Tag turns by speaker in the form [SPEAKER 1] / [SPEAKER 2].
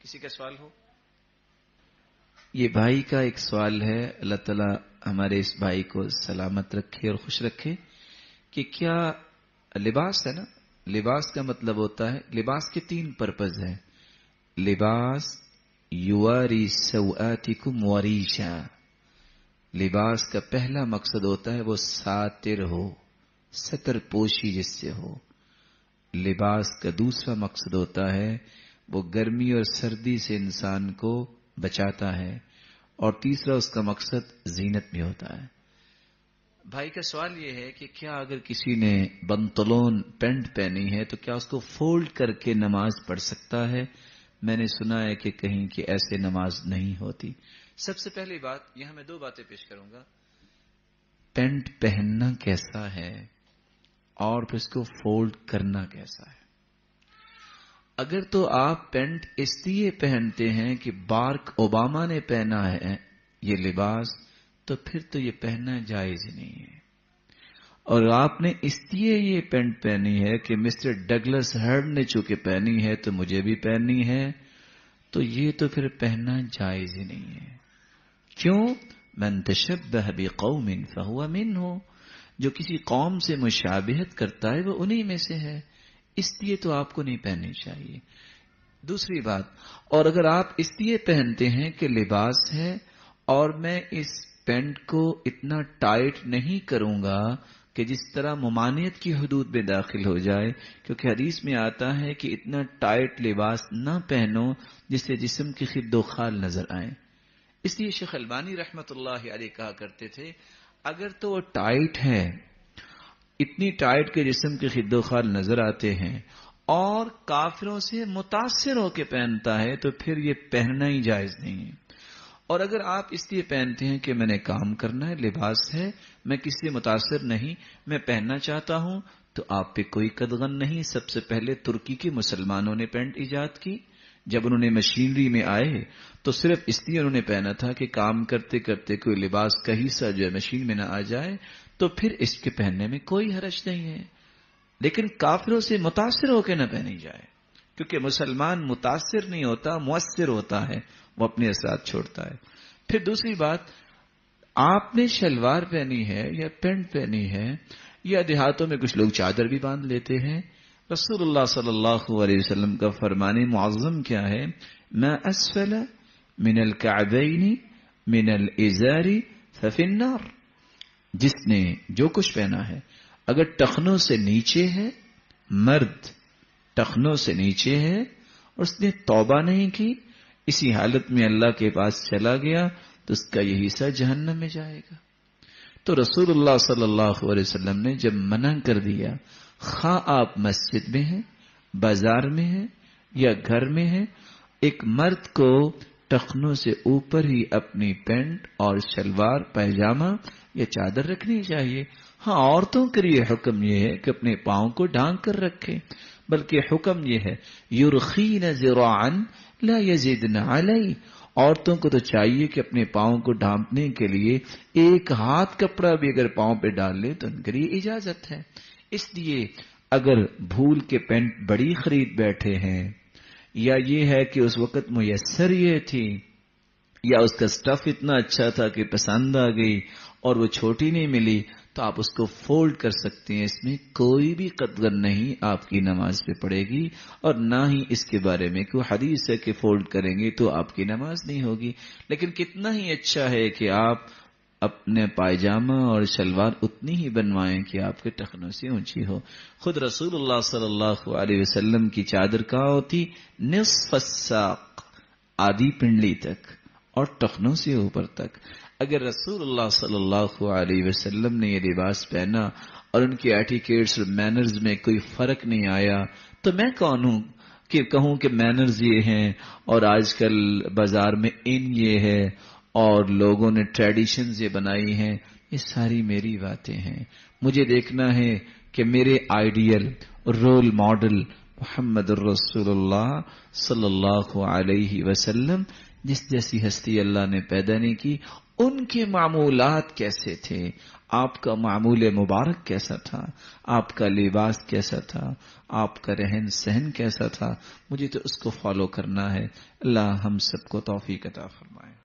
[SPEAKER 1] کسی کا سوال ہو؟ یہ بھائی کا ایک سوال ہے، اللہ تعالیٰ ہمارے اس بھائی کو سلامت رکھے اور خوش رکھے، کہ کیا لباس ہے نا، لباس کا مطلب ہوتا ہے، لباس کے 3 پرپز ہیں۔ لباس یواری سوآتکم وریشا، لباس کا پہلا مقصد ہوتا ہے وہ ساتر ہو، ستر پوشی جس سے ہو۔ لباس کا دوسرا مقصد ہوتا ہے وہ گرمی اور سردی سے انسان کو بچاتا ہے، اور تیسرا اس کا مقصد زینت بھی ہوتا ہے۔ بھائی کا سوال یہ ہے کہ کیا اگر کسی نے بنطلون پینٹ پہنی ہے تو کیا اس کو فولڈ کر کے نماز پڑھ سکتا ہے؟ میں نے سنا ہے کہ کہیں کہ ایسے نماز نہیں ہوتی۔ سب سے پہلی بات، یہاں میں 2 باتیں پیش کروں گا۔ پینٹ پہننا کیسا ہے اور پھر اس کو فولڈ کرنا کیسا ہے۔ اگر تو آپ پینٹ اس لیے پہنتے ہیں کہ باراک اوباما نے پہنا ہے یہ لباس، تو پھر تو یہ پہننا جائز ہی نہیں ہے۔ اور آپ نے اس لیے یہ پینٹ پہنی ہے کہ مسٹر ڈگلس ہرڈ نے چونکہ پہنی ہے تو مجھے بھی پہننی ہے، تو یہ تو پھر پہننا جائز ہی نہیں ہے۔ کیوں؟ من تشبہ بقوم فہو منہم، جو کسی قوم سے مشابہت کرتا ہے وہ انہی میں سے ہے، اس لیے تو آپ کو نہیں پہننی چاہیے۔ دوسری بات، اور اگر آپ اس لیے پہنتے ہیں کہ لباس ہے اور میں اس پینٹ کو اتنا ٹائٹ نہیں کروں گا کہ جس طرح ممانعت کی حدود میں داخل ہو جائے، کیونکہ حدیث میں آتا ہے کہ اتنا ٹائٹ لباس نہ پہنو جس سے جسم کی خد و خال نظر آئے۔ اس لیے شیخ البانی رحمت اللہ علیہ کہا کرتے تھے اگر تو وہ ٹائٹ ہے، اتنی ٹائٹ کہ جسم کے خد و خال نظر آتے ہیں، اور کافروں سے متاثر ہو کے پہنتا ہے، تو پھر یہ پہننا ہی جائز نہیں ہے۔ اور اگر آپ اس لیے پہنتے ہیں کہ میں نے کام کرنا ہے، لباس ہے، میں کسی سے متاثر نہیں، میں پہننا چاہتا ہوں، تو آپ پہ کوئی قدغن نہیں۔ سب سے پہلے ترکی کے مسلمانوں نے پینٹ ایجاد کی، جب انہوں نے مشینری میں آئے تو صرف اس لیے انہوں نے پہنا تھا کہ کام کرتے کرتے کوئی لباس کا حصہ جو ہے مشین میں نہ آ جائے، تو پھر اس کے پہننے میں کوئی حرج نہیں ہے، لیکن کافروں سے متاثر ہو کے نہ پہنی جائے، کیونکہ مسلمان متاثر نہیں ہوتا، مؤثر ہوتا ہے، وہ اپنے اثرات چھوڑتا ہے۔ پھر دوسری بات، آپ نے شلوار پہنی ہے یا پینٹ پہنی ہے، یا دیہاتوں میں کچھ لوگ چادر بھی باندھ لیتے ہیں، رسول اللہ صلی اللہ علیہ وسلم کا فرمان معظم کیا ہے؟ ما اسفل من الکعبین من الازار ففی النار، جس نے جو کچھ پہنا ہے اگر ٹخنوں سے نیچے ہے، مرد ٹخنوں سے نیچے ہے، اور اس نے توبہ نہیں کی، اسی حالت میں اللہ کے پاس چلا گیا تو اس کا یہ حصہ جہنم میں جائے گا۔ تو رسول اللہ صلی اللہ علیہ وسلم نے جب منع کر دیا، خواہ آپ مسجد میں ہیں، بازار میں ہیں یا گھر میں ہیں، ایک مرد کو ٹخنوں سے اوپر ہی اپنی پینٹ اور شلوار پائجامہ یا چادر رکھنی چاہیے۔ ہاں، عورتوں کے لیے حکم یہ ہے کہ اپنے پاؤں کو ڈھانک کر رکھیں، بلکہ حکم یہ ہے یرخین ذراعا لا یزدن علی، عورتوں کو تو چاہیے کہ اپنے پاؤں کو ڈھانپنے کے لیے ایک ہاتھ کپڑا بھی اگر پاؤں پہ ڈال لے تو ان کے لیے اجازت ہے۔ اس لیے اگر بھول کے پینٹ بڑی خرید بیٹھے ہیں، یا یہ ہے کہ اس وقت میسر یہ تھی، یا اس کا سٹف اتنا اچھا تھا کہ پسند آ گئی اور وہ چھوٹی نہیں ملی، تو آپ اس کو فولڈ کر سکتے ہیں، اس میں کوئی بھی قدغن نہیں آپ کی نماز پہ پڑے گی، اور نہ ہی اس کے بارے میں کوئی حدیث ہے کہ فولڈ کریں گے تو آپ کی نماز نہیں ہوگی۔ لیکن کتنا ہی اچھا ہے کہ آپ اپنے پائجامہ اور شلوار اتنی ہی بنوائیں کہ آپ کے ٹخنوں سے اونچی ہو۔ خود رسول اللہ صلی اللہ علیہ وسلم کی چادر کہاں ہوتی؟ نصف الساق، آدھی پنڈلی تک، اور ٹخنوں سے اوپر تک۔ اگر رسول اللہ صلی اللہ علیہ وسلم نے یہ لباس پہنا اور ان کے ایٹیکیٹس اور مینرز میں کوئی فرق نہیں آیا، تو میں کون ہوں کہ کہوں کہ مینرز یہ ہیں اور آج کل بازار میں ان یہ ہے اور لوگوں نے ٹریڈیشنز یہ بنائی ہیں؟ یہ ساری میری باتیں ہیں۔ مجھے دیکھنا ہے کہ میرے آئیڈیل رول ماڈل محمد الرسول اللہ صلی اللہ علیہ وسلم جس جیسی ہستی اللہ نے پیدا نہیں کی، ان کے معمولات کیسے تھے، آپ کا معمول مبارک کیسا تھا، آپ کا لباس کیسا تھا، آپ کا رہن سہن کیسا تھا، مجھے تو اس کو فالو کرنا ہے۔ اللہ ہم سب کو توفیق عطا فرمائے۔